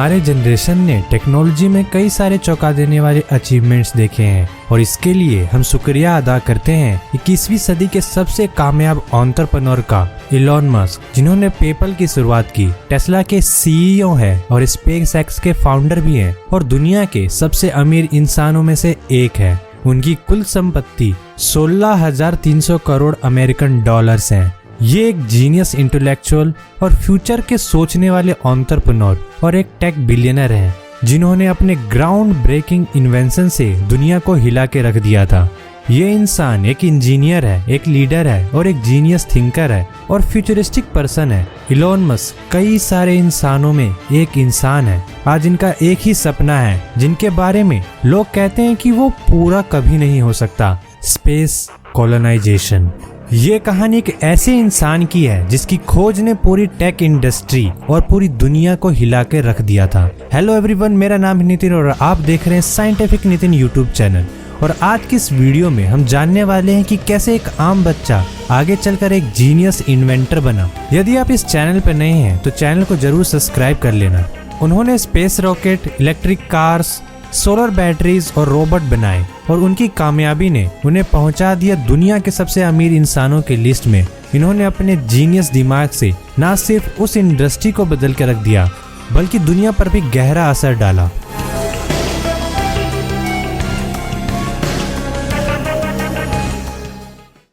हमारे जनरेशन ने टेक्नोलॉजी में कई सारे चौंका देने वाले अचीवमेंट्स देखे हैं और इसके लिए हम शुक्रिया अदा करते हैं 21वीं सदी के सबसे कामयाब एंटरप्रेन्योर का, इलॉन मस्क, जिन्होंने पेपल की शुरुआत की, टेस्ला के सीईओ हैं और स्पेसएक्स के फाउंडर भी हैं और दुनिया के सबसे अमीर इंसानों में से एक है। उनकी कुल संपत्ति 16,300 करोड़ अमेरिकन डॉलर्स हैं। ये एक जीनियस इंटेलेक्चुअल और फ्यूचर के सोचने वाले एंटरप्रेन्योर और एक टेक बिलियनर हैं, जिन्होंने अपने ग्राउंड ब्रेकिंग इन्वेंशन से दुनिया को हिला के रख दिया था। ये इंसान एक इंजीनियर है, एक लीडर है और एक जीनियस थिंकर है और फ्यूचरिस्टिक पर्सन है। इलॉन मस्क कई सारे इंसानों में एक इंसान है। आज इनका एक ही सपना है जिनके बारे में लोग कहते हैं कि वो पूरा कभी नहीं हो सकता, स्पेस कॉलोनाइजेशन। ये कहानी एक ऐसे इंसान की है जिसकी खोज ने पूरी टेक इंडस्ट्री और पूरी दुनिया को हिला के रख दिया था। हेलो एवरीवन, मेरा नाम है नितिन और आप देख रहे हैं साइंटिफिक नितिन यूट्यूब चैनल। और आज की इस वीडियो में हम जानने वाले हैं कि कैसे एक आम बच्चा आगे चलकर एक जीनियस इन्वेंटर बना। यदि आप इस चैनल पर नए हैं तो चैनल को जरूर सब्सक्राइब कर लेना। उन्होंने space rocket, electric cars, solar batteries और रोबोट बनाए और उनकी कामयाबी ने उन्हें पहुंचा दिया दुनिया के सबसे अमीर इंसानों की लिस्ट में। इन्होंने अपने जीनियस दिमाग से न सिर्फ उस इंडस्ट्री को बदल के रख दिया बल्कि दुनिया पर भी गहरा असर डाला।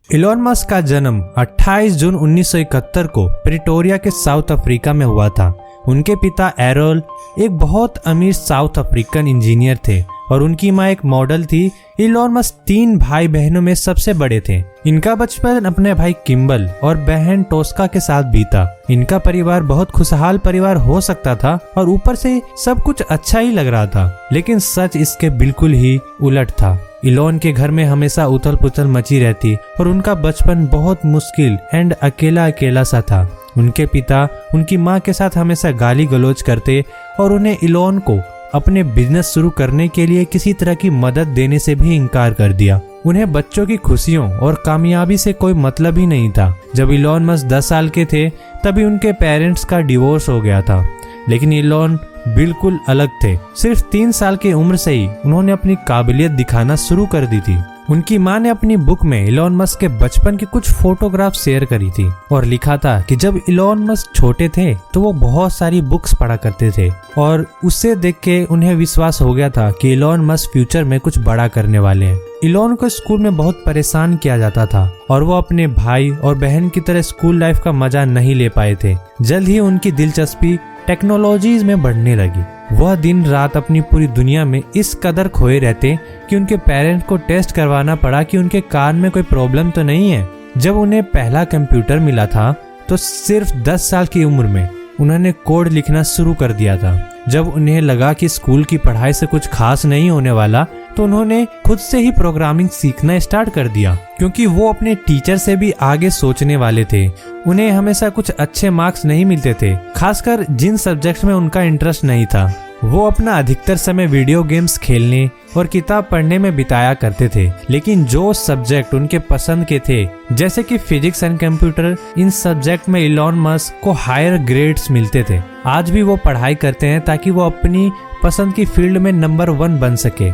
इलॉन मस्क का जन्म 28 जून 1971 को प्रिटोरिया के साउथ अफ्रीका में हुआ था। उनके पिता एरोल एक बहुत अमीर साउथ अफ्रीकन इंजीनियर थे और उनकी माँ एक मॉडल थी। इलॉन मस्क 3 भाई बहनों में सबसे बड़े थे। इनका बचपन अपने भाई किम्बल और बहन टोस्का के साथ बीता। इनका परिवार बहुत खुशहाल परिवार हो सकता था और ऊपर से सब कुछ अच्छा ही लग रहा था, लेकिन सच इसके बिल्कुल ही उलट था। इलॉन के घर में हमेशा उथल पुथल मची रहती और उनका बचपन बहुत मुश्किल एंड अकेला अकेला सा था। उनके पिता उनकी माँ के साथ हमेशा गाली गलौज करते और उन्हें इलॉन को अपने बिजनेस शुरू करने के लिए किसी तरह की मदद देने से भी इनकार कर दिया। उन्हें बच्चों की खुशियों और कामयाबी से कोई मतलब ही नहीं था। जब इलॉन मस्क 10 साल के थे तभी उनके पेरेंट्स का डिवोर्स हो गया था, लेकिन इलॉन बिल्कुल अलग थे। सिर्फ 3 साल की उम्र से ही उन्होंने अपनी काबिलियत दिखाना शुरू कर दी थी। उनकी माँ ने अपनी बुक में इलॉन मस्क के बचपन की कुछ फोटोग्राफ शेयर करी थी और लिखा था कि जब इलॉन मस्क छोटे थे तो वो बहुत सारी बुक्स पढ़ा करते थे और उससे देख के उन्हें विश्वास हो गया था कि इलॉन मस्क फ्यूचर में कुछ बड़ा करने वाले हैं। इलॉन को स्कूल में बहुत परेशान किया जाता था और वो अपने भाई और बहन की तरह स्कूल लाइफ का मजा नहीं ले पाए थे। जल्द ही उनकी दिलचस्पी टेक्नोलॉजीज में बढ़ने लगी। वह दिन रात अपनी पूरी दुनिया में इस कदर खोए रहते कि उनके पेरेंट्स को टेस्ट करवाना पड़ा कि उनके कान में कोई प्रॉब्लम तो नहीं है। जब उन्हें पहला कंप्यूटर मिला था तो सिर्फ 10 साल की उम्र में उन्होंने कोड लिखना शुरू कर दिया था। जब उन्हें लगा कि स्कूल की पढ़ाई से कुछ खास नहीं होने वाला तो उन्होंने खुद से ही प्रोग्रामिंग सीखना स्टार्ट कर दिया, क्योंकि वो अपने टीचर से भी आगे सोचने वाले थे। उन्हें हमेशा कुछ अच्छे मार्क्स नहीं मिलते थे, खासकर जिन सब्जेक्ट्स में उनका इंटरेस्ट नहीं था। वो अपना अधिकतर समय वीडियो गेम्स खेलने और किताब पढ़ने में बिताया करते थे, लेकिन जो सब्जेक्ट उनके पसंद के थे जैसे कि physics and computer, in subject में इलॉन मस्क को हायर ग्रेड्स मिलते थे। आज भी वो पढ़ाई करते हैं ताकि वो अपनी पसंद की फील्ड में नंबर 1 बन सके।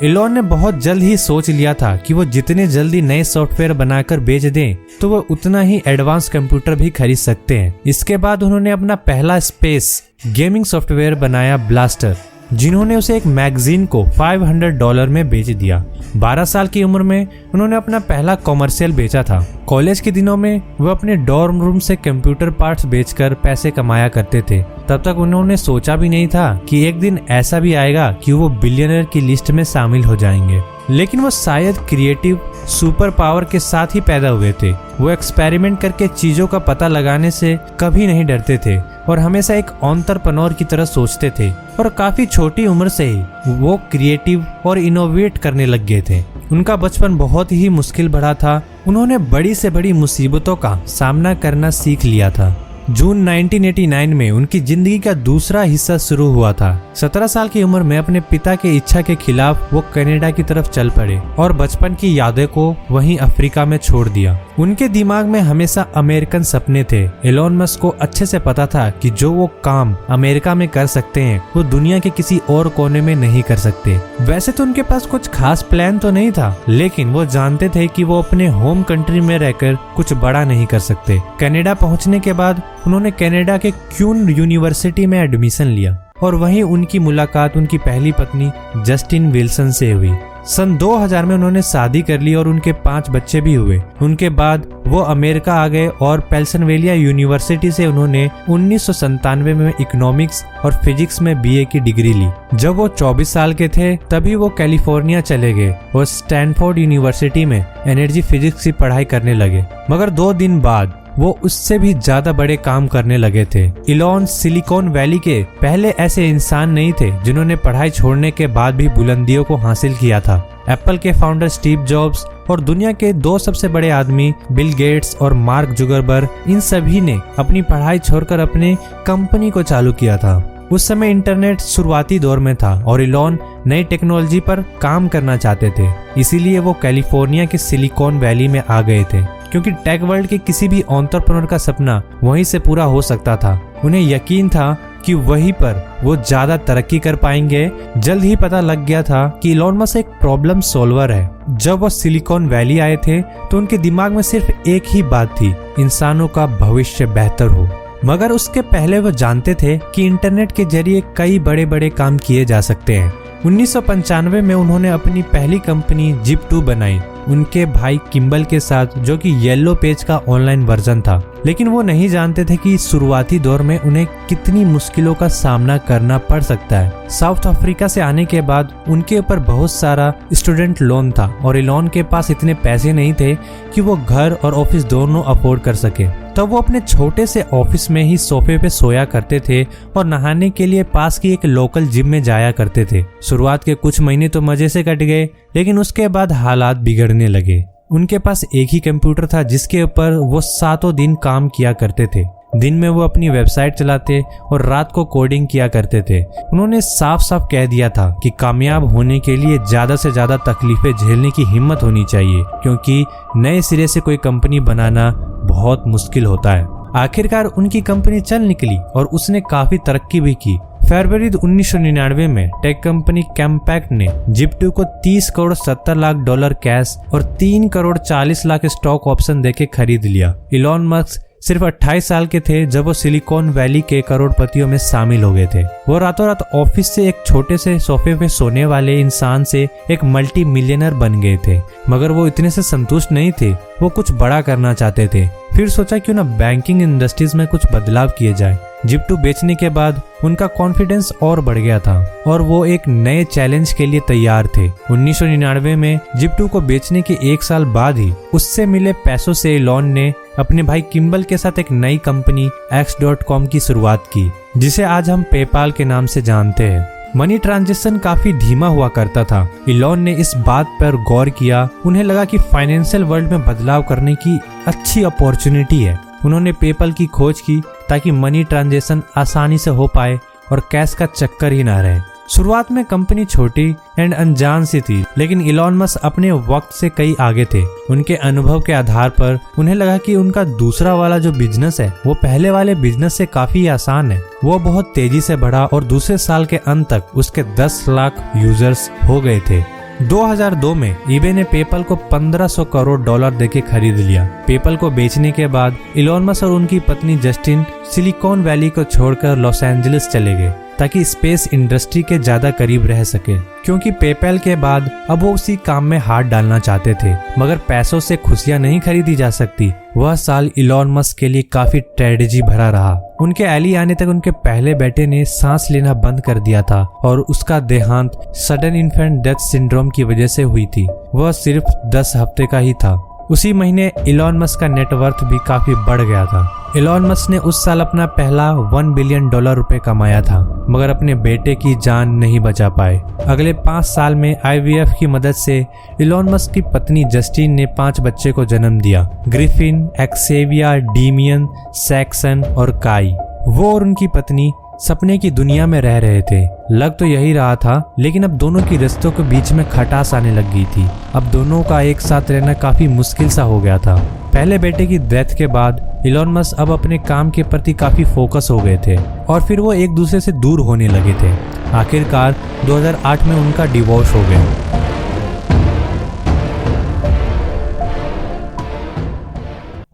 इलॉन ने बहुत जल्द ही सोच लिया था कि वो जितने जल्दी नए सॉफ्टवेयर बनाकर बेच दें तो वो उतना ही एडवांस कंप्यूटर भी खरीद सकते हैं। इसके बाद उन्होंने अपना पहला स्पेस गेमिंग सॉफ्टवेयर बनाया, ब्लास्टर, जिन्होंने उसे एक मैगजीन को $500 में बेच दिया। 12 साल की उम्र में उन्होंने अपना पहला कॉमर्शियल बेचा था। कॉलेज के दिनों में वह अपने डॉर्म रूम से कंप्यूटर पार्ट्स बेचकर पैसे कमाया करते थे। तब तक उन्होंने सोचा भी नहीं था कि एक दिन ऐसा भी आएगा कि वो बिलियनर की लिस्ट में शामिल हो जाएंगे। लेकिन वो शायद क्रिएटिव सुपर पावर के साथ ही पैदा हुए थे। वो एक्सपेरिमेंट करके चीजों का पता लगाने से कभी नहीं डरते थे और हमेशा एक एंटरप्रेन्योर की तरह सोचते थे और काफी छोटी उम्र से ही वो क्रिएटिव और इनोवेट करने लग गए थे। उनका बचपन बहुत ही मुश्किल भरा था। उन्होंने बड़ी से बड़ी मुसीबतों का सामना करना सीख लिया था। जून 1989 में उनकी जिंदगी का दूसरा हिस्सा शुरू हुआ था। 17 साल की उम्र में अपने पिता के इच्छा के खिलाफ वो कनाडा की तरफ चल पड़े और बचपन की यादें को वहीं अफ्रीका में छोड़ दिया। उनके दिमाग में हमेशा अमेरिकन सपने थे। इलॉन मस्क को अच्छे से पता था कि जो वो काम अमेरिका में कर सकते हैं वो दुनिया के किसी और कोने में नहीं कर सकते। वैसे तो उनके पास कुछ खास प्लान तो नहीं था, लेकिन वो जानते थे कि वो अपने होम कंट्री में रहकर कुछ बड़ा नहीं कर सकते। कनाडा पहुंचने के बाद उन्होंने कनाडा के क्यून यूनिवर्सिटी में एडमिशन लिया और वहीं उनकी मुलाकात उनकी पहली पत्नी जस्टिन विल्सन से हुई। सन 2000 में उन्होंने शादी कर ली और उनके 5 बच्चे भी हुए। उनके बाद वो अमेरिका आ गए और पेंसिल्वेनिया यूनिवर्सिटी से उन्होंने 1997 में इकोनॉमिक्स और फिजिक्स में बीए की डिग्री ली। जब वो 24 साल के थे तभी वो कैलिफोर्निया चले गए और स्टैनफोर्ड यूनिवर्सिटी में एनर्जी फिजिक्स की पढ़ाई करने लगे। मगर 2 दिन बाद वो उससे भी ज्यादा बड़े काम करने लगे थे। इलॉन सिलिकॉन वैली के पहले ऐसे इंसान नहीं थे जिन्होंने पढ़ाई छोड़ने के बाद भी बुलंदियों को हासिल किया था। एप्पल के फाउंडर स्टीव जॉब्स और दुनिया के 2 सबसे बड़े आदमी बिल गेट्स और मार्क जुकरबर्ग, इन सभी ने अपनी पढ़ाई छोड़कर अपने कंपनी को चालू किया था। उस समय इंटरनेट शुरुआती दौर में था और इलॉन नई टेक्नोलॉजी पर काम करना चाहते थे। इसीलिए वो कैलिफोर्निया के सिलिकॉन वैली में आ गए थे, क्योंकि टेक वर्ल्ड के किसी भी एंटरप्रेन्योर का सपना वहीं से पूरा हो सकता था। उन्हें यकीन था कि वहीं पर वो ज्यादा तरक्की कर पाएंगे। जल्द ही पता लग गया था कि इलॉन मस्क एक प्रॉब्लम सॉल्वर है। जब वो सिलिकॉन वैली आए थे तो उनके दिमाग में सिर्फ एक ही बात थी, इंसानों का भविष्य बेहतर हो। मगर उसके पहले वो जानते थे कि इंटरनेट के जरिए कई बड़े बड़े काम किए जा सकते हैं। 1995 में उन्होंने अपनी पहली कंपनी जिप2 बनाई उनके भाई किम्बल के साथ, जो कि येलो पेज का ऑनलाइन वर्जन था। लेकिन वो नहीं जानते थे कि शुरुआती दौर में उन्हें कितनी मुश्किलों का सामना करना पड़ सकता है। साउथ अफ्रीका से आने के बाद उनके ऊपर बहुत सारा स्टूडेंट लोन था और इलॉन के पास इतने पैसे नहीं थे कि वो घर और ऑफिस दोनों अफोर्ड कर सके। तब वो अपने छोटे से ऑफिस में ही सोफे पे सोया करते थे और नहाने के लिए पास की एक लोकल जिम में जाया करते थे। शुरुआत के कुछ महीने तो मजे से कट गए, लेकिन उसके बाद हालात बिगड़ने लगे। उनके पास एक ही कंप्यूटर था जिसके ऊपर वो 7 दिन काम किया करते थे। दिन में वो अपनी वेबसाइट चलाते और रात को कोडिंग किया करते थे। उन्होंने साफ साफ कह दिया था कि कामयाब होने के लिए ज्यादा से ज्यादा तकलीफें झेलने की हिम्मत होनी चाहिए, क्योंकि नए सिरे से कोई कंपनी बनाना बहुत मुश्किल होता है। आखिरकार उनकी कंपनी चल निकली और उसने काफी तरक्की भी की। फरवरी 1999 में टेक कंपनी कैम्पैक्ट ने जिप2 को 30 करोड़ 70 लाख डॉलर कैश और 3 करोड़ 40 लाख स्टॉक ऑप्शन देके खरीद लिया। इलॉन मस्क सिर्फ 28 साल के थे जब वो सिलिकॉन वैली के करोड़पतियों में शामिल हो गए थे। वो रातों रात ऑफिस से एक छोटे से सोफे पे सोने वाले इंसान से एक मल्टी मिलियनर बन गए थे। मगर वो इतने से संतुष्ट नहीं थे, वो कुछ बड़ा करना चाहते थे। फिर सोचा क्यों ना बैंकिंग इंडस्ट्रीज में कुछ बदलाव किए जाए। जिप2 बेचने के बाद उनका कॉन्फिडेंस और बढ़ गया था और वो एक नए चैलेंज के लिए तैयार थे। 1999 में जिप2 को बेचने के 1 साल बाद ही उससे मिले पैसों से इलॉन ने अपने भाई किम्बल के साथ एक नई कंपनी X.com की शुरुआत की, जिसे आज हम पेपाल के नाम से जानते हैं। मनी ट्रांजैक्शन काफी धीमा हुआ करता था। इलॉन ने इस बात पर गौर किया। उन्हें लगा कि फाइनेंशियल वर्ल्ड में बदलाव करने की अच्छी अपॉर्चुनिटी है। उन्होंने पेपल की खोज की ताकि मनी ट्रांजैक्शन आसानी से हो पाए और कैश का चक्कर ही ना रहे। शुरुआत में कंपनी छोटी एंड अनजान सी थी, लेकिन इलॉन मस्क अपने वक्त से कई आगे थे। उनके अनुभव के आधार पर उन्हें लगा कि उनका दूसरा वाला जो बिजनेस है वो पहले वाले बिजनेस से काफी आसान है। वो बहुत तेजी से बढ़ा और दूसरे साल के अंत तक उसके 10 लाख यूजर्स हो गए थे। 2002 में ईबे ने पेपल को 1500 करोड़ डॉलर देके खरीद लिया। पेपल को बेचने के बाद इलॉन मस्क और उनकी पत्नी जस्टिन सिलिकॉन वैली को छोड़कर लॉस एंजलिस चले गए ताकि स्पेस इंडस्ट्री के ज्यादा करीब रह सके, क्योंकि पेपैल के बाद अब वो उसी काम में हाथ डालना चाहते थे। मगर पैसों से खुशियां नहीं खरीदी जा सकती। वह साल इलॉन मस्क के लिए काफी ट्रेजेडी भरा रहा। उनके एली आने तक उनके पहले बेटे ने सांस लेना बंद कर दिया था और उसका देहांत सडन इन्फेंट डेथ सिंड्रोम की वजह से हुई थी। वह सिर्फ 10 हफ्ते का ही था। उसी महीने इलॉन मस्क का नेटवर्थ भी काफी बढ़ गया था। इलॉन मस्क ने उस साल अपना पहला $1 बिलियन रुपए कमाया था, मगर अपने बेटे की जान नहीं बचा पाए। अगले 5 साल में IVF की मदद से इलॉन मस्क की पत्नी जस्टिन ने 5 बच्चे को जन्म दिया, ग्रिफिन, एक्सेविया, डीमियन, सैक्सन और काई। वो और उनकी पत्नी सपने की दुनिया में रह रहे थे। लग तो यही रहा था, लेकिन अब दोनों की रिश्तों के बीच में खटास आने लग गई थी। अब दोनों का एक साथ रहना काफी मुश्किल सा हो गया था। पहले बेटे की डेथ के बाद इलॉन मस्क अब अपने काम के प्रति काफी फोकस हो गए थे और फिर वो एक दूसरे से दूर होने लगे थे। आखिरकार 2008 में उनका डिवोर्स हो गया।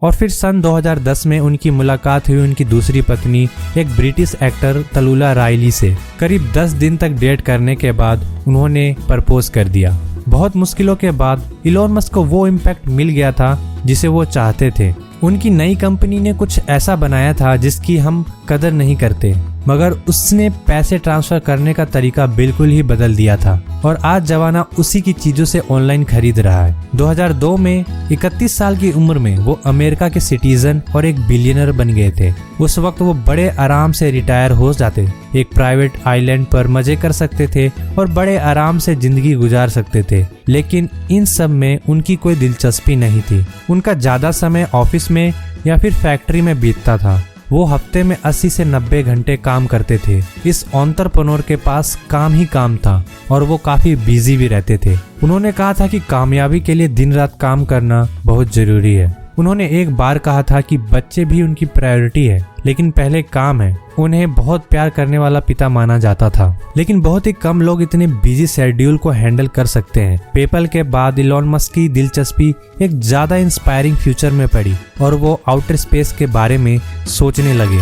और फिर सन 2010 में उनकी मुलाकात हुई उनकी दूसरी पत्नी, एक ब्रिटिश एक्टर तलुला रायली से। करीब 10 दिन तक डेट करने के बाद उन्होंने प्रपोज कर दिया। बहुत मुश्किलों के बाद इलॉन मस्क को वो इम्पैक्ट मिल गया था जिसे वो चाहते थे। उनकी नई कंपनी ने कुछ ऐसा बनाया था जिसकी हम कदर नहीं करते, मगर उसने पैसे ट्रांसफर करने का तरीका बिल्कुल ही बदल दिया था और आज जमाना उसी की चीजों से ऑनलाइन खरीद रहा है। 2002 में 31 साल की उम्र में वो अमेरिका के सिटीजन और एक बिलियनर बन गए थे। उस वक्त वो बड़े आराम से रिटायर हो जाते, एक प्राइवेट आइलैंड पर मजे कर सकते थे और बड़े आराम से जिंदगी गुजार सकते थे। लेकिन इन सब में उनकी कोई दिलचस्पी नहीं थी। उनका ज्यादा समय ऑफिस में या फिर फैक्ट्री में बीतता था। वो हफ्ते में 80 से 90 घंटे काम करते थे। इस एंटरप्रेन्योर के पास काम ही काम था और वो काफी बिजी भी रहते थे। उन्होंने कहा था कि कामयाबी के लिए दिन रात काम करना बहुत जरूरी है। उन्होंने एक बार कहा था कि बच्चे भी उनकी प्रायोरिटी है, लेकिन पहले काम है। उन्हें बहुत प्यार करने वाला पिता माना जाता था, लेकिन बहुत ही कम लोग इतने बिजी शेड्यूल को हैंडल कर सकते हैं। पेपल के बाद इलॉन मस्क की दिलचस्पी एक ज्यादा इंस्पायरिंग फ्यूचर में पड़ी और वो आउटर स्पेस के बारे में सोचने लगे।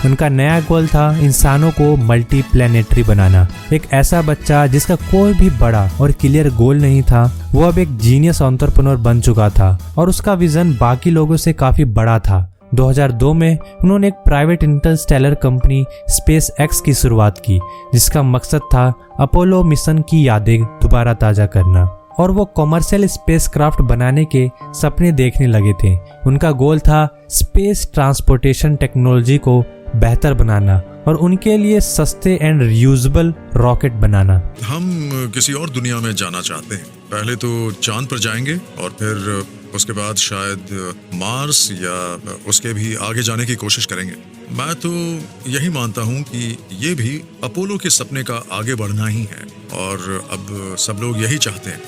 उनका नया गोल था इंसानों को मल्टी प्लेनेटरी बनाना। एक ऐसा बच्चा जिसका कोई भी बड़ा और क्लियर गोल नहीं था, वो अब एक जीनियस एंटरप्रेन्योर बन चुका था और उसका विजन बाकी लोगों से काफी बड़ा था। 2002 में उन्होंने एक private Interstellar company space x की शुरुआत की, जिसका मकसद था अपोलो मिशन की यादें दोबारा ताजा करना और वो कॉमर्शियल स्पेसक्राफ्ट बनाने के सपने देखने लगे थे। उनका गोल था स्पेस ट्रांसपोर्टेशन टेक्नोलॉजी को बेहतर बनाना और उनके लिए सस्ते एंड रियूजेबल रॉकेट बनाना। हम किसी और दुनिया में जाना चाहते हैं। पहले तो चांद पर जाएंगे और फिर उसके बाद शायद मार्स या उसके भी आगे जाने की कोशिश करेंगे। मैं तो यही मानता हूँ कि ये भी अपोलो के सपने का आगे बढ़ना ही है और अब सब लोग यही चाहते हैं।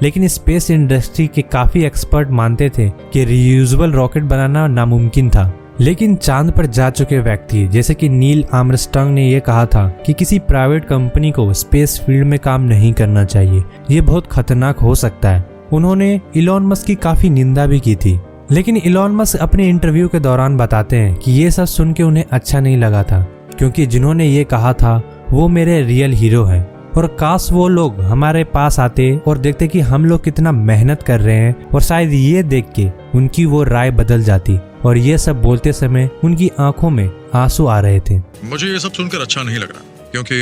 लेकिन स्पेस इंडस्ट्री के काफी एक्सपर्ट मानते थे कि रियूजेबल रॉकेट बनाना नामुमकिन था। लेकिन चांद पर जा चुके व्यक्ति जैसे कि नील आर्मस्ट्रांग ने यह कहा था कि किसी प्राइवेट कंपनी को स्पेस फील्ड में काम नहीं करना चाहिए, ये बहुत खतरनाक हो सकता है। उन्होंने इलॉन मस्क की काफी निंदा भी की थी। लेकिन इलॉन मस्क अपने इंटरव्यू के दौरान बताते हैं कि ये सब सुन के उन्हें अच्छा नहीं लगा था, क्योंकि जिन्होंने ये कहा था वो मेरे रियल हीरो हैं और काश वो लोग हमारे पास आते और देखते कि हम लोग कितना मेहनत कर रहे हैं और शायद ये देख के उनकी वो राय बदल जाती। और ये सब बोलते समय उनकी आंखों में आंसू आ रहे थे। मुझे ये सब सुनकर अच्छा नहीं लग रहा, क्योंकि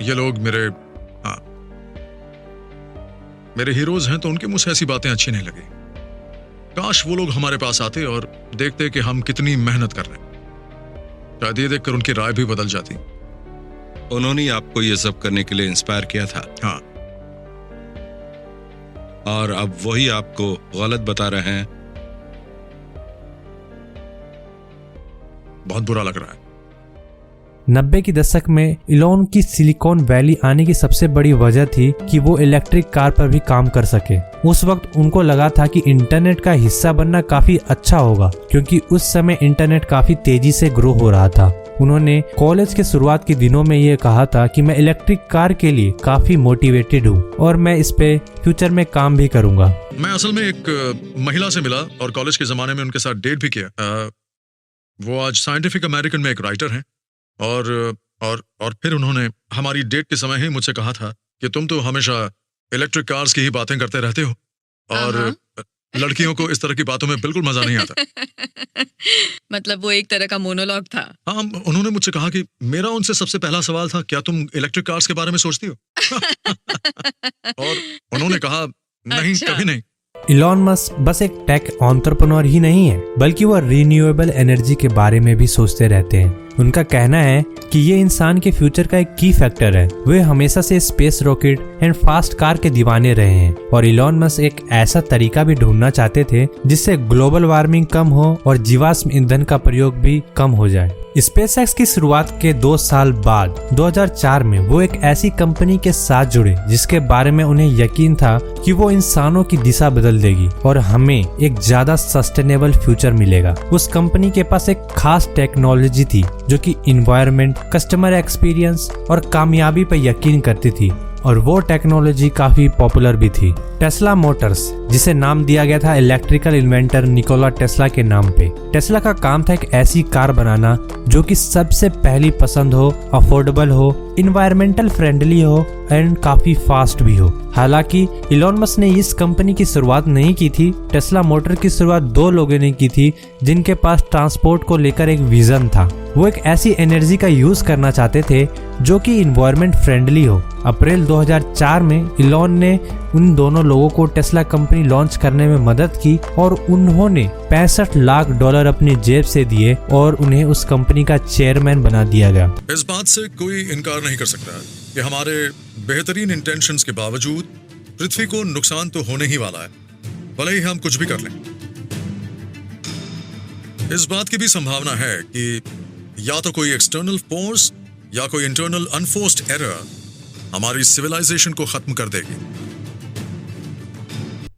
ये लोग मेरे हीरोज हैं, तो उनके मुझसे ऐसी बातें अच्छी नहीं लगी। काश वो लोग हमारे पास आते और देखते कि हम कितनी मेहनत कर रहे हैं। शायद ये देखकर उनकी राय भी बदल जाती। उन्होंने आपको ये सब करने के लिए इंस्पायर किया था। हाँ, और अब वही आपको गलत बता रहे हैं। बहुत बुरा लग रहा है। 90 की दशक में इलॉन की सिलिकॉन वैली आने की सबसे बड़ी वजह थी कि वो इलेक्ट्रिक कार पर भी काम कर सके। उस वक्त उनको लगा था कि इंटरनेट का हिस्सा बनना काफी अच्छा होगा, क्योंकि उस समय इंटरनेट काफी तेजी से ग्रो हो रहा था। उन्होंने कॉलेज के शुरुआत के दिनों में ये कहा था कि मैं इलेक्ट्रिक कार के लिए काफी मोटिवेटेड हूँ और मैं इस पे फ्यूचर में काम भी करूंगा। मैं असल में एक महिला से मिला और कॉलेज के जमाने में उनके साथ डेट भी किया। वो आज साइंटिफिक अमेरिकन में एक राइटर हैं और फिर उन्होंने हमारी डेट के समय ही मुझसे कहा था कि तुम तो हमेशा इलेक्ट्रिक कार्स की ही बातें करते रहते हो लड़कियों को इस तरह की बातों में बिल्कुल मजा नहीं आता। मतलब वो एक तरह का मोनोलॉग था। हाँ, उन्होंने मुझसे कहा कि मेरा उनसे सबसे पहला सवाल था, क्या तुम इलेक्ट्रिक कार्स के बारे में सोचती हो? और उन्होंने कहा, नहीं, अच्छा। कभी नहीं। इलॉन मस्क बस एक टेक एंटरप्रेन्योर ही नहीं है, बल्कि वो रिन्यूएबल एनर्जी के बारे में भी सोचते रहते हैं। उनका कहना है कि ये इंसान के फ्यूचर का एक की फैक्टर है। वे हमेशा से space rocket and fast car के दीवाने रहे हैं और इलॉन मस्क एक ऐसा तरीका भी ढूंढना चाहते थे जिससे ग्लोबल वार्मिंग कम हो और जीवाश्म ईंधन का प्रयोग भी कम हो जाए। स्पेसएक्स की शुरुआत के 2 साल बाद 2004 में वो एक ऐसी कंपनी के साथ जुड़े जिसके बारे में उन्हें यकीन था कि वो इंसानों की दिशा बदल देगी और हमें एक ज्यादा सस्टेनेबल फ्यूचर मिलेगा। उस कंपनी के पास एक खास टेक्नोलॉजी थी जो कि इन्वायरमेंट, कस्टमर एक्सपीरियंस और कामयाबी पर यकीन करती थी और वो टेक्नोलॉजी काफी पॉपुलर भी थी। टेस्ला मोटर्स, जिसे नाम दिया गया था इलेक्ट्रिकल इन्वेंटर निकोला टेस्ला के नाम पे। टेस्ला का काम था एक ऐसी कार बनाना जो कि सबसे पहली पसंद हो, अफोर्डेबल हो, इन्वायरमेंटल फ्रेंडली हो एंड काफी फास्ट भी हो। हालांकि इलॉन मस्क ने इस कंपनी की शुरुआत नहीं की थी। टेस्ला मोटर की शुरुआत 2 लोगों ने की थी जिनके पास ट्रांसपोर्ट को लेकर एक विजन था। वो एक ऐसी एनर्जी का यूज करना चाहते थे जो कि इन्वायरमेंट फ्रेंडली हो। अप्रैल 2004 में इलॉन ने उन दोनों लोगों को टेस्ला कंपनी लॉन्च करने में मदद की और उन्होंने $65 लाख अपनी जेब से दिए और उन्हें उस कंपनी का चेयरमैन बना दिया गया। इस बात से कोई इनकार नहीं कर सकता कि हमारे बेहतरीन इंटेंशंस के बावजूद पृथ्वी को नुकसान तो होने ही वाला है, भले ही हम कुछ भी कर लें। इस बात की भी संभावना है कि या तो कोई एक्सटर्नल फोर्स या कोई इंटरनल अनफोर्स्ड एरर हमारी सिविलाइजेशन को खत्म कर देगी।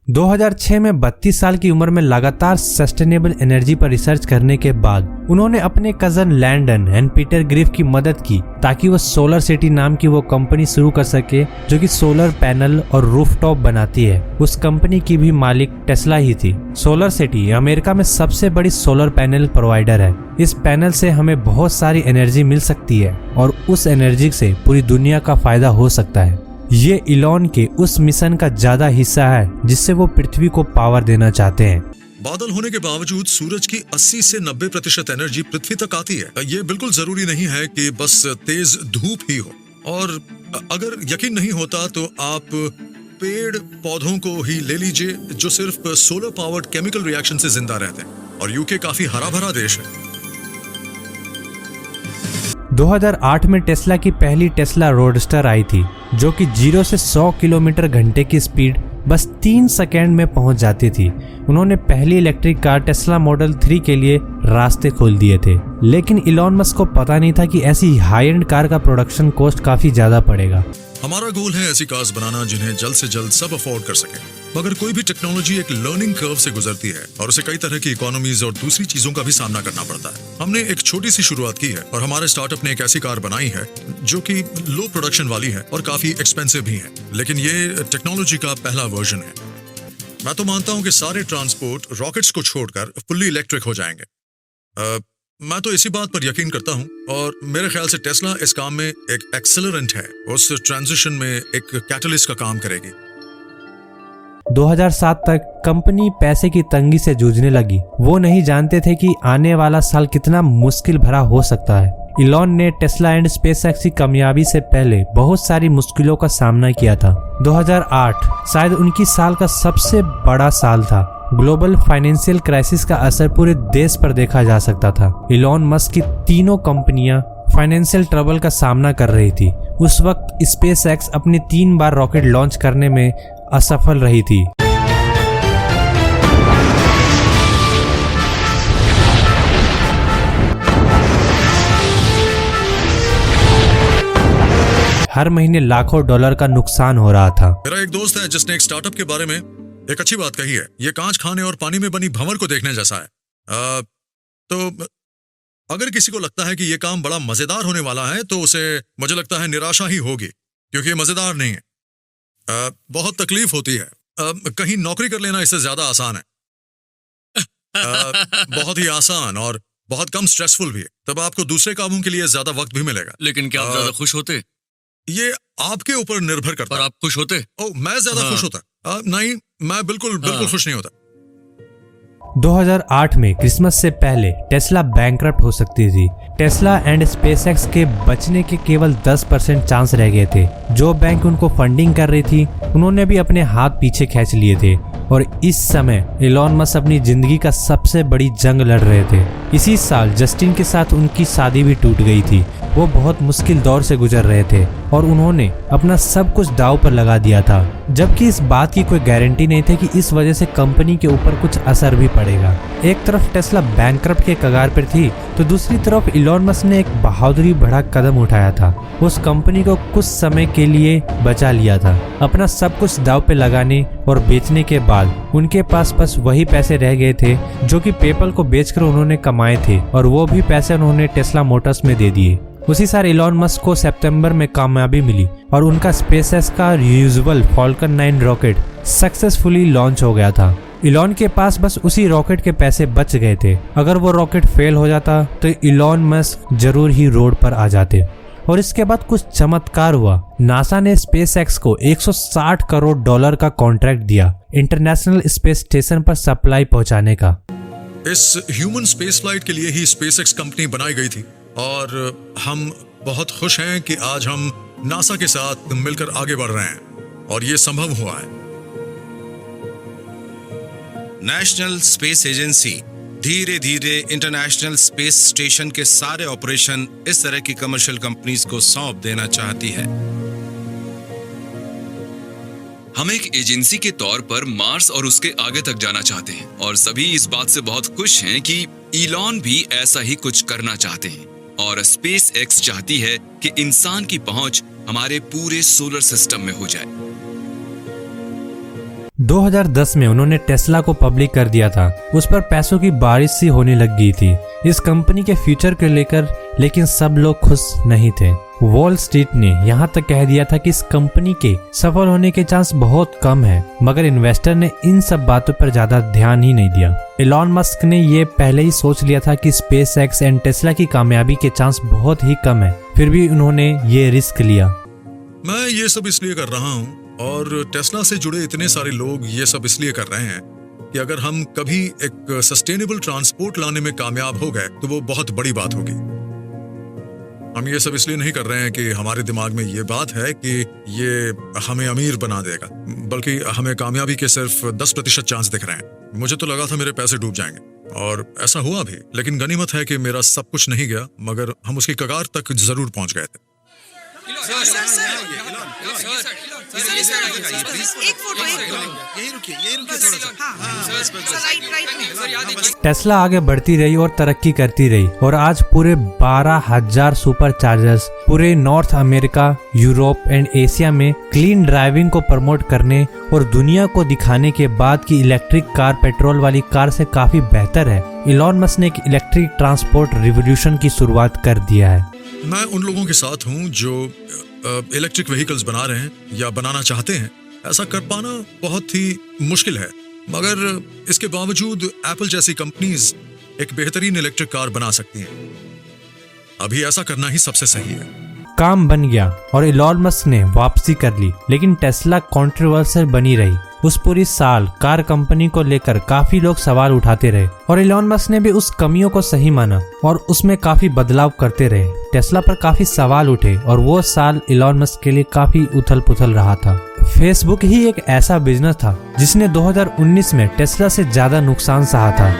2006 में 32 साल की उम्र में लगातार सस्टेनेबल एनर्जी पर रिसर्च करने के बाद उन्होंने अपने cousin Landon and Peter Griff की मदद की ताकि वो सोलर सिटी नाम की वो कंपनी शुरू कर सके जो कि सोलर पैनल और रूफटॉप बनाती है। उस कंपनी की भी मालिक टेस्ला ही थी। सोलर सिटी अमेरिका में सबसे बड़ी सोलर पैनल प्रोवाइडर है। इस पैनल से हमें बहुत सारी एनर्जी मिल सकती है और उस एनर्जी से पूरी दुनिया का फायदा हो सकता है। ये इलॉन के उस मिशन का ज्यादा हिस्सा है जिससे वो पृथ्वी को पावर देना चाहते हैं। बादल होने के बावजूद सूरज की 80 से 90% एनर्जी पृथ्वी तक आती है। ये बिल्कुल जरूरी नहीं है कि बस तेज धूप ही हो, और अगर यकीन नहीं होता तो आप पेड़ पौधों को ही ले लीजिए जो सिर्फ सोलर पावर्ड केमिकल रिएक्शन से जिंदा रहते हैं, और यूके काफी हरा भरा देश है। 2008 में टेस्ला की पहली टेस्ला रोडस्टर आई थी जो कि 0 से 100 किलोमीटर घंटे की स्पीड बस 3 सेकेंड में पहुंच जाती थी। उन्होंने पहली इलेक्ट्रिक कार टेस्ला मॉडल 3 के लिए रास्ते खोल दिए थे, लेकिन इलॉन मस्क को पता नहीं था कि ऐसी हाई एंड कार का प्रोडक्शन कॉस्ट काफी ज्यादा पड़ेगा। हमारा गोल है ऐसी कार्स बनाना जिन्हें जल्द से जल्द सब अफोर्ड कर सके, मगर कोई भी टेक्नोलॉजी एक लर्निंग कर्व से गुजरती है और उसे कई तरह की इकोनॉमीज और दूसरी चीजों का भी सामना करना पड़ता है। हमने एक छोटी सी शुरुआत की है और हमारे स्टार्टअप ने एक ऐसी कार बनाई है जो कि लो प्रोडक्शन वाली है और काफी एक्सपेंसिव भी है, लेकिन ये टेक्नोलॉजी का पहला वर्जन है। मैं तो मानता हूँ कि सारे ट्रांसपोर्ट रॉकेट्स को छोड़कर फुल्ली इलेक्ट्रिक हो जाएंगे। मैं तो इसी बात पर यकीन करता हूँ और मेरे ख्याल से टेस्ला इस काम में एक एक्सेलरेंट है, उस ट्रांजिशन में एक कैटलिस्ट का काम करेगी। 2007 तक कंपनी पैसे की तंगी से जूझने लगी। वो नहीं जानते थे कि आने वाला साल कितना मुश्किल भरा हो सकता है। इलॉन ने टेस्ला एंड स्पेसएक्स की कामयाबी से पहले बहुत सारी मुश्किलों का सामना किया था। 2008 शायद उनकी साल का सबसे बड़ा साल था। ग्लोबल फाइनेंशियल क्राइसिस का असर पूरे देश पर देखा जा सकता था। इलॉन मस्क की तीनों कंपनियां फाइनेंशियल ट्रबल का सामना कर रही थी। उस वक्त स्पेसएक्स अपनी 3 बार रॉकेट लॉन्च करने में असफल रही थी। हर महीने लाखों डॉलर का नुकसान हो रहा था। मेरा एक दोस्त है जिसने एक स्टार्टअप के बारे में एक अच्छी बात कही है। ये कांच खाने और पानी में बनी भंवर को देखने जैसा है। तो अगर किसी को लगता है कि ये काम बड़ा मजेदार होने वाला है तो उसे, मुझे लगता है, निराशा ही होगी, क्योंकि ये मजेदार नहीं है। बहुत तकलीफ होती है। कहीं नौकरी कर लेना इससे ज्यादा आसान है। बहुत ही आसान और बहुत कम स्ट्रेसफुल भी है। तब आपको दूसरे कामों के लिए ज्यादा वक्त भी मिलेगा। लेकिन क्या आप ज्यादा खुश होते? ये आपके ऊपर निर्भर करता पर है। आप खुश होते? मैं ज्यादा खुश होता? नहीं, मैं बिल्कुल खुश नहीं होता। 2008 में क्रिसमस से पहले टेस्ला बैंकरप्ट हो सकती थी। टेस्ला एंड स्पेसएक्स के बचने के केवल 10% चांस रह गए थे। जो बैंक उनको फंडिंग कर रही थी उन्होंने भी अपने हाथ पीछे खींच लिए थे और इस समय इलॉन मस्क अपनी जिंदगी का सबसे बड़ी जंग लड़ रहे थे। इसी साल जस्टिन के साथ उनकी शादी भी टूट गई थी। वो बहुत मुश्किल दौर से गुजर रहे थे और उन्होंने अपना सब कुछ दांव पर लगा दिया था, जबकि इस बात की कोई गारंटी नहीं थी कि इस वजह से कंपनी के ऊपर कुछ असर भी पड़ेगा। एक तरफ टेस्ला बैंकरप्ट के कगार पर थी तो दूसरी तरफ इलॉन मस्क ने एक बहादुरी भरा कदम उठाया था। उस कंपनी को कुछ समय के लिए बचा लिया था। अपना सब कुछ दांव पे लगाने और बेचने के बाद उनके पास बस वही पैसे रह गए थे जो कि पेपल को बेचकर उन्होंने कमाए थे और वो भी पैसे उन्होंने टेस्ला मोटर्स में दे दिए। उसी साल इलॉन मस्क को सितंबर में कामयाबी मिली और उनका स्पेसएक्स का reusable Falcon 9 rocket successfully launch हो गया था। इलॉन के पास बस उसी रॉकेट के पैसे बच गए थे। अगर वो रॉकेट फेल हो जाता तो इलॉन मस्क जरूर ही रोड पर आ जाते। और इसके बाद कुछ चमत्कार हुआ। नासा ने स्पेसएक्स को $160 करोड़ का कॉन्ट्रैक्ट दिया इंटरनेशनल स्पेस स्टेशन पर सप्लाई पहुंचाने का। इस ह्यूमन स्पेस फ्लाइट के लिए ही स्पेसएक्स कंपनी बनाई गई थी और हम बहुत खुश हैं कि आज हम नासा के साथ मिलकर आगे बढ़ रहे हैं और ये संभव हुआ है। नेशनल स्पेस एजेंसी धीरे धीरे इंटरनेशनल स्पेस स्टेशन के सारे ऑपरेशन इस तरह की कमर्शियल कंपनीज को सौंप देना चाहती है। हम एक एजेंसी के तौर पर मार्स और उसके आगे तक जाना चाहते हैं और सभी इस बात से बहुत खुश हैं कि इलॉन भी ऐसा ही कुछ करना चाहते हैं और स्पेस एक्स चाहती है कि इंसान की पहुंच हमारे पूरे सोलर सिस्टम में हो जाए। 2010 में उन्होंने टेस्ला को पब्लिक कर दिया था। उस पर पैसों की बारिश सी होने लग गई थी इस कंपनी के फ्यूचर को लेकर, लेकिन सब लोग खुश नहीं थे। वॉल स्ट्रीट ने यहाँ तक कह दिया था कि इस कंपनी के सफल होने के चांस बहुत कम है, मगर इन्वेस्टर ने इन सब बातों पर ज्यादा ध्यान ही नहीं दिया। इलॉन मस्क ने ये पहले ही सोच लिया था कि स्पेसएक्स एंड टेस्ला की कामयाबी के चांस बहुत ही कम है, फिर भी उन्होंने ये रिस्क लिया। मैं ये सब इसलिए कर रहा हूँ और टेस्ला से जुड़े इतने सारे लोग ये सब इसलिए कर रहे हैं कि अगर हम कभी एक सस्टेनेबल ट्रांसपोर्ट लाने में कामयाब हो गए तो वो बहुत बड़ी बात होगी। हम ये सब इसलिए नहीं कर रहे हैं कि हमारे दिमाग में ये बात है कि ये हमें अमीर बना देगा, बल्कि हमें कामयाबी के सिर्फ 10% चांस दिख रहे हैं। मुझे तो लगा था मेरे पैसे डूब जाएंगे और ऐसा हुआ भी, लेकिन गनीमत है कि मेरा सब कुछ नहीं गया, मगर हम उसकी कगार तक जरूर पहुंच गए थे। टेस्ला आगे बढ़ती रही और तरक्की करती रही और आज पूरे 12,000 सुपर चार्जर्स पूरे north America, Europe and Asia में क्लीन ड्राइविंग को प्रमोट करने और दुनिया को दिखाने के बाद कि इलेक्ट्रिक कार पेट्रोल वाली कार से काफी बेहतर है, इलॉन मस्क ने एक इलेक्ट्रिक ट्रांसपोर्ट रिवॉल्यूशन की शुरुआत कर दिया है। मैं उन लोगों के साथ हूँ जो इलेक्ट्रिक व्हीकल्स बना रहे हैं या बनाना चाहते हैं। ऐसा कर पाना बहुत ही मुश्किल है, मगर इसके बावजूद एप्पल जैसी कंपनीज एक बेहतरीन इलेक्ट्रिक कार बना सकती हैं। अभी ऐसा करना ही सबसे सही है। काम बन गया और इलॉन मस्क ने वापसी कर ली, लेकिन टेस्ला कंट्रोवर्शियल बनी रही। उस पूरी साल कार कंपनी को लेकर काफी लोग सवाल उठाते रहे और इलॉन मस्क ने भी उस कमियों को सही माना और उसमें काफी बदलाव करते रहे। टेस्ला पर काफी सवाल उठे और वो साल इलॉन मस्क के लिए काफी उथल पुथल रहा था। फेसबुक ही एक ऐसा बिजनेस था जिसने 2019 में टेस्ला से ज्यादा नुकसान सहा था।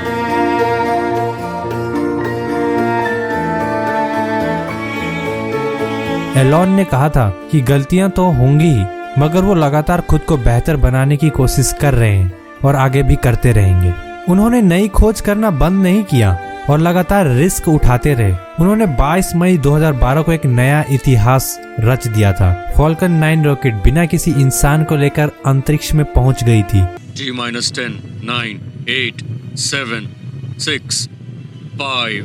एलॉन ने कहा था कि गलतियां तो होंगी ही, मगर वो लगातार खुद को बेहतर बनाने की कोशिश कर रहे हैं और आगे भी करते रहेंगे। उन्होंने नई खोज करना बंद नहीं किया और लगातार रिस्क उठाते रहे। उन्होंने 22 मई 2012 को एक नया इतिहास रच दिया था। फॉल्कन 9 रॉकेट बिना किसी इंसान को लेकर अंतरिक्ष में पहुंच गई थी। T-10, 9, 8, 7, 6, 5,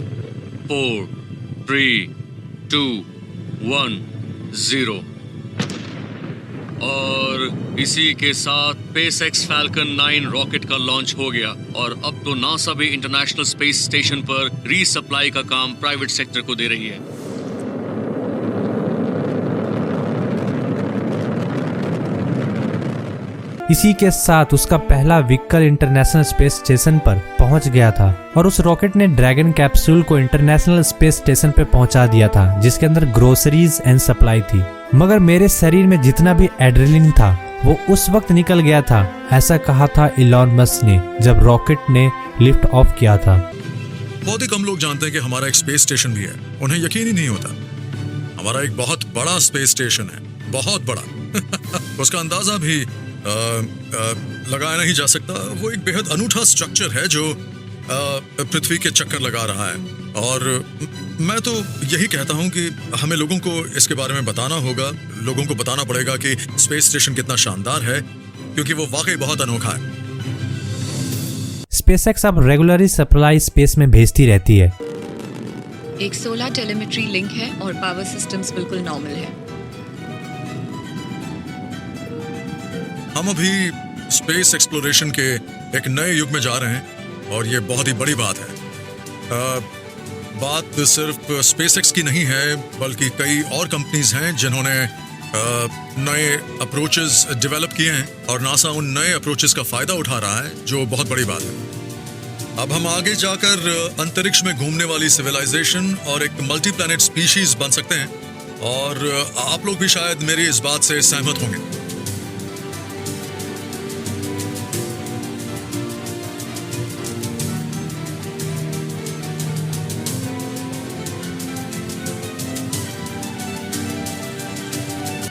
4, 3, 2, 1, 0। और इसी के साथ SpaceX Falcon 9 रॉकेट का लॉन्च हो गया और अब तो नासा भी इंटरनेशनल स्पेस स्टेशन पर रीसप्लाई का काम प्राइवेट सेक्टर को दे रही है। इसी के साथ उसका पहला व्हीकल इंटरनेशनल स्पेस स्टेशन पर पहुंच गया था और उस रॉकेट ने ड्रैगन कैप्सूल को इंटरनेशनल स्पेस स्टेशन पे पहुंचा दिया था, जिसके अंदर ग्रोसरीज एंड सप्लाई थी। मगर मेरे शरीर में जितना भी एड्रेनलिन था वो उस वक्त निकल गया था, ऐसा कहा था इलॉन मस्क ने जब रॉकेट ने लिफ्ट ऑफ किया था। बहुत ही कम लोग जानते हैं कि हमारा एक स्पेस स्टेशन भी है, उन्हें यकीन ही नहीं होता। हमारा एक बहुत बड़ा स्पेस स्टेशन है, बहुत बड़ा। उसका अंदाजा भी लगाया नहीं जा सकता। वो एक बेहद अनूठा स्ट्रक्चर है जो पृथ्वी के चक्कर लगा रहा है। और मैं तो यही कहता हूं कि हमें लोगों को इसके बारे में बताना होगा, लोगों को बताना पड़ेगा कि स्पेस स्टेशन कितना शानदार है, क्योंकि वो वाकई बहुत अनोखा है। स्पेसएक्स अब रेगुलरली सप्लाई स्पेस में भेजती रहती है। एक 16 टेलीमेट्री लिंक है और पावर सिस्टम्स बिल्कुल नॉर्मल है। हम अभी स्पेस एक्सप्लोरेशन के एक नए युग में जा रहे हैं और ये बहुत ही बड़ी बात है। बात सिर्फ स्पेसएक्स की नहीं है, बल्कि कई और कंपनीज हैं जिन्होंने नए अप्रोचेस डेवलप किए हैं और नासा उन नए अप्रोचेस का फ़ायदा उठा रहा है, जो बहुत बड़ी बात है। अब हम आगे जाकर अंतरिक्ष में घूमने वाली सिविलाइजेशन और एक मल्टी प्लैनेट स्पीशीज बन सकते हैं, और आप लोग भी शायद मेरी इस बात से सहमत होंगे।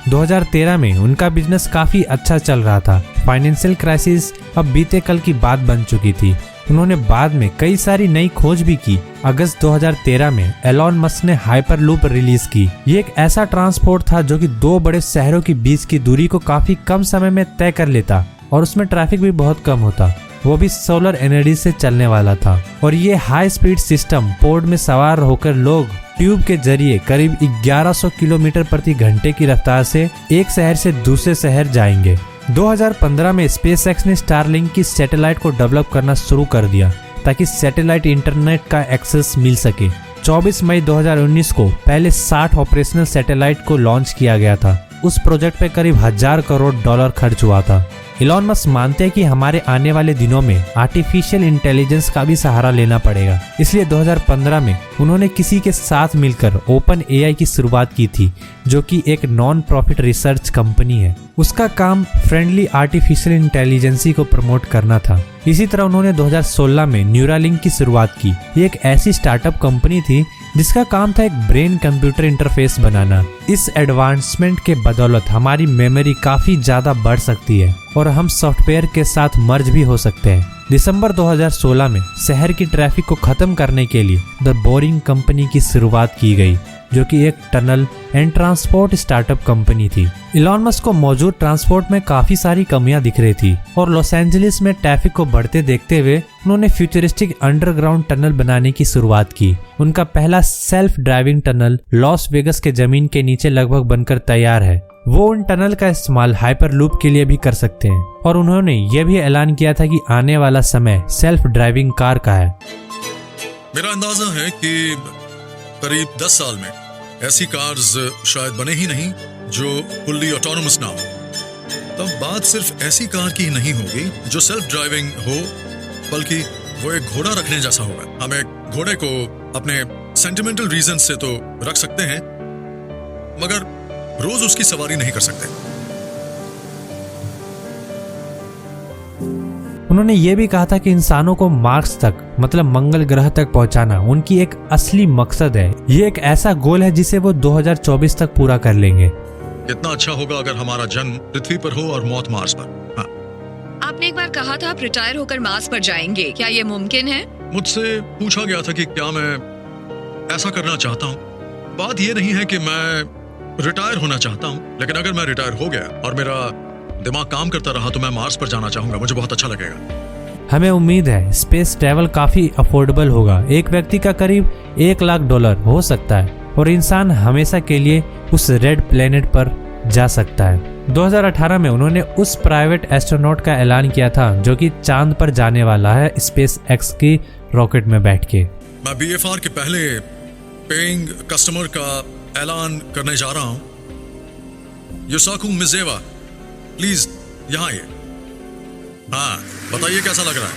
2013 में उनका बिजनेस काफी अच्छा चल रहा था। फाइनेंशियल क्राइसिस अब बीते कल की बात बन चुकी थी। उन्होंने बाद में कई सारी नई खोज भी की। अगस्त 2013 में एलॉन मस्क ने हाइपरलूप रिलीज की। ये एक ऐसा ट्रांसपोर्ट था जो कि दो बड़े शहरों के बीच की दूरी को काफी कम समय में तय कर लेता और उसमें ट्रैफिक भी बहुत कम होता। वो भी सोलर एनर्जी से चलने वाला था और ये हाई स्पीड सिस्टम पोर्ट में सवार होकर लोग ट्यूब के जरिए करीब 1100 किलोमीटर प्रति घंटे की रफ्तार से एक शहर से दूसरे शहर जाएंगे। 2015 में स्पेसएक्स ने स्टारलिंक की सैटेलाइट को डेवलप करना शुरू कर दिया ताकि सैटेलाइट इंटरनेट का एक्सेस मिल सके। 24 मई 2019 को पहले 60 ऑपरेशनल सैटेलाइट को लॉन्च किया गया था। उस प्रोजेक्ट पे करीब $1000 करोड़ खर्च हुआ था। इलॉन मस्क मानते हैं कि हमारे आने वाले दिनों में आर्टिफिशियल इंटेलिजेंस का भी सहारा लेना पड़ेगा। इसलिए 2015 में उन्होंने किसी के साथ मिलकर ओपन एआई की शुरुआत की थी, जो कि एक नॉन प्रॉफिट रिसर्च कंपनी है। उसका काम फ्रेंडली आर्टिफिशियल इंटेलिजेंसी को प्रमोट करना था। इसी तरह उन्होंने 2016 में न्यूरालिंक की शुरुआत की। ये एक ऐसी स्टार्टअप कंपनी थी जिसका काम था एक ब्रेन कंप्यूटर इंटरफेस बनाना। इस एडवांसमेंट के बदौलत हमारी मेमोरी काफी ज्यादा बढ़ सकती है और हम सॉफ्टवेयर के साथ मर्ज भी हो सकते हैं। दिसंबर 2016 में शहर की ट्रैफिक को खत्म करने के लिए द बोरिंग कंपनी की शुरुआत की गई, जो कि एक tunnel and transport startup company थी। इलॉन मस्क को मौजूद ट्रांसपोर्ट में काफी सारी कमियां दिख रही थी और लॉस एंजलिस में ट्रैफिक को बढ़ते देखते हुए उन्होंने फ्यूचरिस्टिक अंडरग्राउंड टनल बनाने की शुरुआत की। उनका पहला self driving tunnel Las Vegas के जमीन के नीचे लगभग बनकर तैयार है। वो उन टनल का इस्तेमाल हाइपरलूप के लिए भी कर सकते हैं और उन्होंने ये भी ऐलान किया था कि आने वाला समय सेल्फ ड्राइविंग कार का है। मेरा अंदाजा है कि करीब 10 साल में ऐसी कार्स शायद बने ही नहीं जो फुल्ली ऑटोनोमस ना हो। तब बात सिर्फ ऐसी कार की नहीं होगी जो सेल्फ ड्राइविंग हो, बल्कि वो एक घोड़ा रखने जैसा होगा। हम एक घोड़े को अपने सेंटिमेंटल रीजन से तो रख सकते हैं, मगर रोज उसकी सवारी नहीं कर सकते। उन्होंने ये भी कहा था कि इंसानों को मार्स तक मतलब मंगल ग्रह तक पहुंचाना उनकी एक असली मकसद है। ये एक ऐसा गोल है जिसे वो 2024 तक पूरा कर लेंगे। कितना अच्छा होगा अगर हमारा जन्म पृथ्वी पर हो और मौत मार्स पर। हाँ। आपने एक बार कहा था आप रिटायर होकर मार्स पर जाएंगे, क्या ये मुमकिन है? मुझसे पूछा गया था कि क्या मैं ऐसा करना चाहता हूँ। बात ये नहीं है कि मैं रिटायर होना चाहता हूँ, लेकिन अगर मैं रिटायर हो गया और मेरा दिमाग काम करता रहा तो मैं मार्स पर जाना चाहूंगा। मुझे बहुत अच्छा लगेगा। हमें उम्मीद है स्पेस ट्रैवल काफी अफोर्डेबल होगा। एक व्यक्ति का करीब $1 लाख हो सकता है और इंसान हमेशा के लिए उस रेड प्लेनेट पर जा सकता है। 2018 में उन्होंने उस प्राइवेट एस्ट्रोनॉट का ऐलान किया था जो कि चांद पर जाने वाला है स्पेस एक्स की रॉकेट में बैठ के। मैं BFR के पहले पेइंग कस्टमर का ऐलान करने जा रहा हूं। योसाकु मिजेवा, प्लीज यहाँ आइए। हाँ, बताइए कैसा लग रहा है?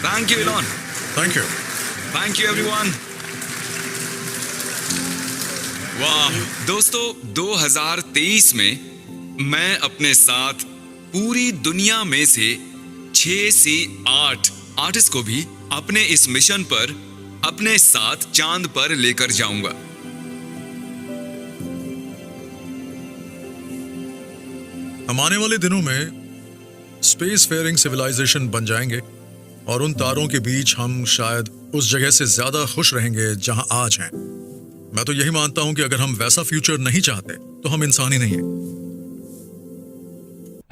Thank you Elon. Thank you. Thank you everyone. वाह दोस्तों, 2023 में मैं अपने साथ पूरी दुनिया में से 6 से 8 आर्टिस्ट को भी अपने इस मिशन पर अपने साथ चांद पर लेकर जाऊंगा। हम आने वाले दिनों में स्पेस फेयरिंग सिविलाइजेशन बन जाएंगे और उन तारों के बीच हम शायद उस जगह से ज्यादा खुश रहेंगे जहां आज हैं। मैं तो यही मानता हूं कि अगर हम वैसा फ्यूचर नहीं चाहते तो हम इंसान ही नहीं हैं।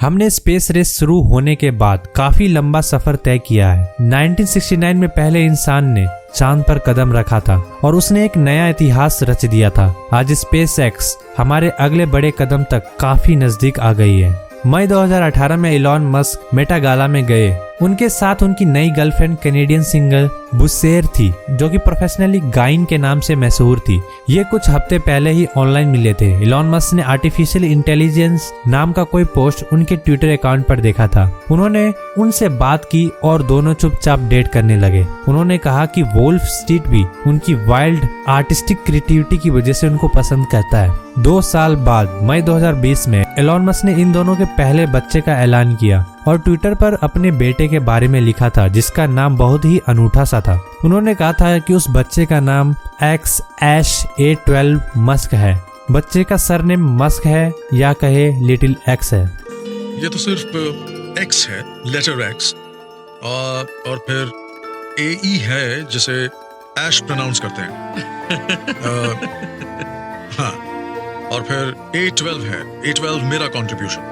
हमने स्पेस रेस शुरू होने के बाद काफी लंबा सफर तय किया है। 1969 में पहले इंसान ने चांद पर कदम रखा था और उसने एक नया इतिहास रच दिया था। आज स्पेस एक्स हमारे अगले बड़े कदम तक काफी नजदीक आ गई है। मई 2018 में इलॉन मस्क मेटा गाला में गए। उनके साथ उनकी नई गर्लफ्रेंड कैनेडियन सिंगर बुशेर थी, जो कि प्रोफेशनली गाइन के नाम से मशहूर थी। ये कुछ हफ्ते पहले ही ऑनलाइन मिले थे। इलॉन मस्क ने आर्टिफिशियल इंटेलिजेंस नाम का कोई पोस्ट उनके ट्विटर अकाउंट पर देखा था। उन्होंने उनसे बात की और दोनों चुपचाप डेट करने लगे। उन्होंने कहा कि वॉल स्ट्रीट भी उनकी वाइल्ड आर्टिस्टिक क्रिएटिविटी की वजह से उनको पसंद करता है। 2 साल बाद मई 2020 में इलॉन मस्क ने इन दोनों के पहले बच्चे का ऐलान किया और ट्विटर पर अपने बेटे के बारे में लिखा था, जिसका नाम बहुत ही अनूठा सा था। उन्होंने कहा था कि उस बच्चे का नाम XA12 मस्क है। बच्चे का सरनेम मस्क है या कहे लिटिल एक्स है। ये तो सिर्फ एक्स है, लेटर एक्स, और फिर AE है जिसे ऐश प्रोनाउंस करते हैं। हाँ, और फिर A12 है। A12 मेरा कंट्रीब्यूशन।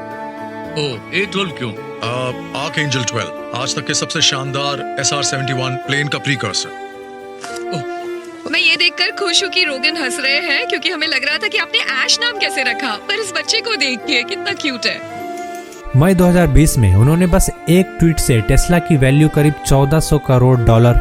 ओह, A12 क्यों? आर्कएंजल 12, आज तक के सबसे शानदार SR-71 प्लेन का प्रीकर्सर। मैं ये देखकर खुश हूँ कि रोगन हंस रहे हैं, क्योंकि हमें लग रहा था कि आपने ऐश नाम कैसे रखा, पर इस बच्चे को देखिए कितना क्यूट है। मई 2020 में उन्होंने बस एक ट्वीट से टेस्ला की वैल्यू करीब $1400 करोड़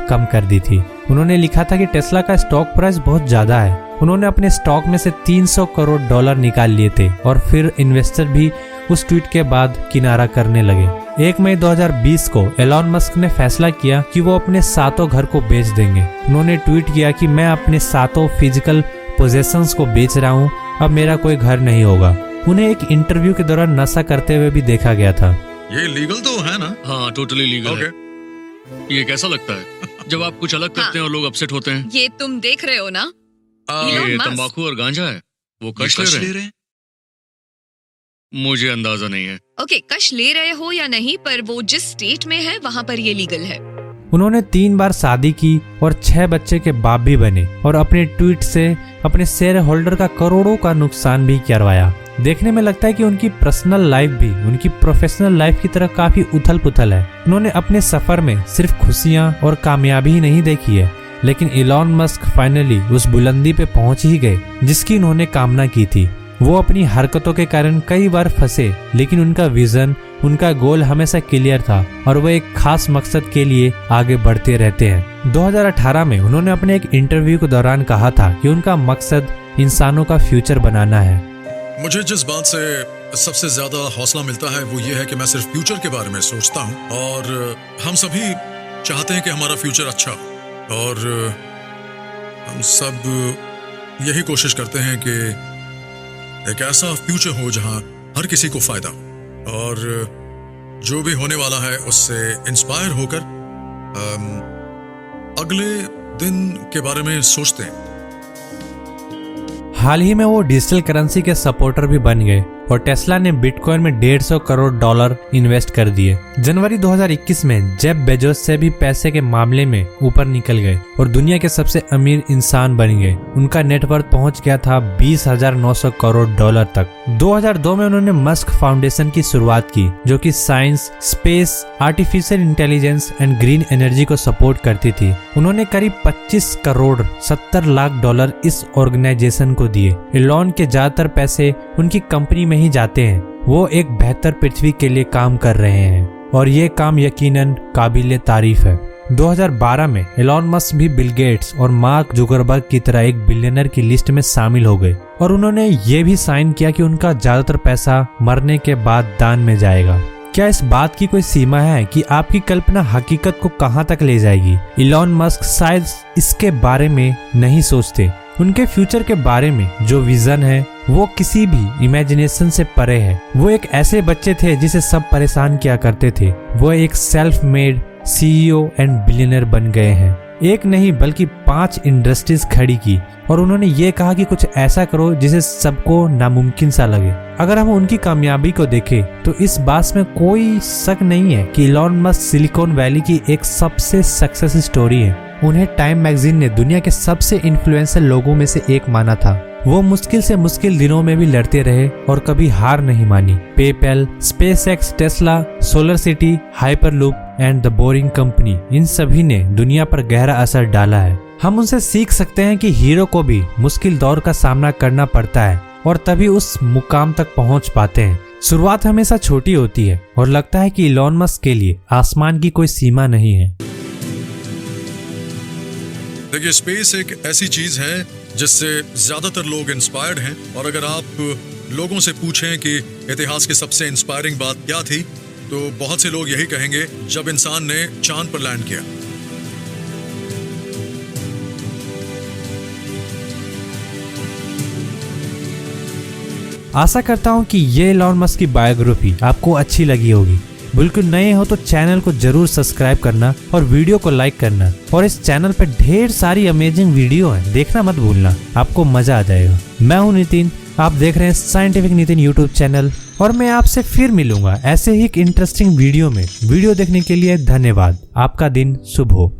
कम कर दी थी। उन्होंने लिखा था कि टेस्ला का स्टॉक प्राइस बहुत ज्यादा है। उन्होंने अपने स्टॉक में से $300 करोड़ निकाल लिए थे और फिर इन्वेस्टर भी उस ट्वीट के बाद किनारा करने लगे। 1 मई 2020 को एलॉन मस्क ने फैसला किया कि वो अपने 7 घर को बेच देंगे। उन्होंने ट्वीट किया कि मैं अपने 7 फिजिकल पोजेशंस को बेच रहा हूँ, अब मेरा कोई घर नहीं होगा। उन्हें एक इंटरव्यू के दौरान नशा करते हुए भी देखा गया था। ये लीगल तो है ना? हाँ, टोटली लीगल है। ये कैसा लगता है जब आप कुछ अलग करते हैं और लोग अपसेट होते हैं? ये तुम देख रहे हो ना, ये तंबाकू और गांजा है। वो कश ले रहे हैं। मुझे अंदाजा नहीं है। ओके, कश ले रहे हो या नहीं, पर वो जिस स्टेट में है वहाँ पर ये लीगल है। उन्होंने 3 बार शादी की और 6 बच्चे के बाप भी बने और अपने ट्वीट से अपने शेयर होल्डर का करोड़ों का नुकसान भी करवाया। देखने में लगता है कि उनकी पर्सनल लाइफ भी उनकी प्रोफेशनल लाइफ की तरह काफी उथल पुथल है। उन्होंने अपने सफर में सिर्फ खुशियां और कामयाबी ही नहीं देखी है, लेकिन इलॉन मस्क फाइनली उस बुलंदी पे पहुंच ही गए जिसकी उन्होंने कामना की थी। वो अपनी हरकतों के कारण कई बार फंसे, लेकिन उनका विजन, उनका गोल हमेशा क्लियर था और वो एक खास मकसद के लिए आगे बढ़ते रहते हैं। 2018 में उन्होंने अपने एक इंटरव्यू के दौरान कहा था कि उनका मकसद इंसानों का फ्यूचर बनाना है। मुझे जिस बात से सबसे ज्यादा हौसला मिलता है वो ये है कि मैं सिर्फ फ्यूचर के बारे में सोचता हूँ और हम सभी चाहते हैं कि हमारा फ्यूचर अच्छा हो और हम सब यही कोशिश करते हैं कि एक ऐसा फ्यूचर हो जहाँ हर किसी को फायदा हो और जो भी होने वाला है उससे इंस्पायर होकर अगले दिन के बारे में सोचते हैं। हाल ही में वो डिजिटल करेंसी के सपोर्टर भी बन गए और टेस्ला ने बिटकॉइन में $150 करोड़ इन्वेस्ट कर दिए। जनवरी 2021 में जेफ बेजोस से भी पैसे के मामले में ऊपर निकल गए और दुनिया के सबसे अमीर इंसान बन गए। उनका नेटवर्थ पहुंच गया था $20,900 करोड़ तक। 2002 में उन्होंने मस्क फाउंडेशन की शुरुआत की, जो कि science, space, artificial intelligence and green energy को सपोर्ट करती थी। उन्होंने करीब $25 करोड़ $70 लाख इस ऑर्गेनाइजेशन को दिए। इलॉन के ज्यादातर पैसे उनकी कंपनी में ही जाते हैं। वो एक बेहतर पृथ्वी के लिए काम कर रहे हैं और ये काम यकीनन काबिले तारीफ है। 2012 में इलॉन मस्क भी बिल गेट्स और मार्क जुकरबर्ग की तरह एक बिलियनर की लिस्ट में शामिल हो गए और उन्होंने ये भी साइन किया कि उनका ज्यादातर पैसा मरने के बाद दान में जाएगा। क्या इस बात की कोई सीमा है कि आपकी कल्पना हकीकत को कहां तक ले जाएगी? इलॉन मस्क शायद इसके बारे में नहीं सोचते। उनके फ्यूचर के बारे में जो विजन है वो किसी भी इमेजिनेशन से परे है। वो एक ऐसे बच्चे थे जिसे सब परेशान किया करते थे। वो एक self made CEO and billionaire बन गए हैं। एक नहीं बल्कि 5 इंडस्ट्रीज खड़ी की और उन्होंने ये कहा कि कुछ ऐसा करो जिसे सबको नामुमकिन सा लगे। अगर हम उनकी कामयाबी को देखें तो इस बात में कोई शक नहीं है कि इलॉन मस्क सिलिकॉन वैली की एक सबसे सक्सेस स्टोरी है। उन्हें टाइम मैगजीन ने दुनिया के सबसे इन्फ्लुएंसर लोगों में से एक माना था। वो मुश्किल से मुश्किल दिनों में भी लड़ते रहे और कभी हार नहीं मानी। PayPal, SpaceX, Tesla, Solar City, Hyperloop and the Boring Company, इन सभी ने दुनिया पर गहरा असर डाला है। हम उनसे सीख सकते हैं कि हीरो को भी मुश्किल दौर का सामना करना पड़ता है और तभी उस मुकाम तक पहुंच पाते हैं। शुरुआत हमेशा छोटी होती है और लगता है कि इलॉन मस्क के लिए आसमान की कोई सीमा नहीं है। देखिए, स्पेस एक ऐसी चीज है जिससे ज्यादातर लोग इंस्पायर्ड हैं, और अगर आप लोगों से पूछें कि इतिहास की सबसे इंस्पायरिंग बात क्या थी, तो बहुत से लोग यही कहेंगे जब इंसान ने चांद पर लैंड किया। आशा करता हूँ कि ये इलॉन मस्क की बायोग्राफी आपको अच्छी लगी होगी। बिल्कुल नए हो तो चैनल को जरूर सब्सक्राइब करना और वीडियो को लाइक करना। और इस चैनल पे ढेर सारी अमेजिंग वीडियो है, देखना मत भूलना, आपको मजा आ जाएगा। मैं हूँ नितिन, आप देख रहे हैं साइंटिफिक नितिन यूट्यूब चैनल, और मैं आपसे फिर मिलूंगा ऐसे ही एक इंटरेस्टिंग वीडियो में। वीडियो देखने के लिए धन्यवाद। आपका दिन शुभ हो।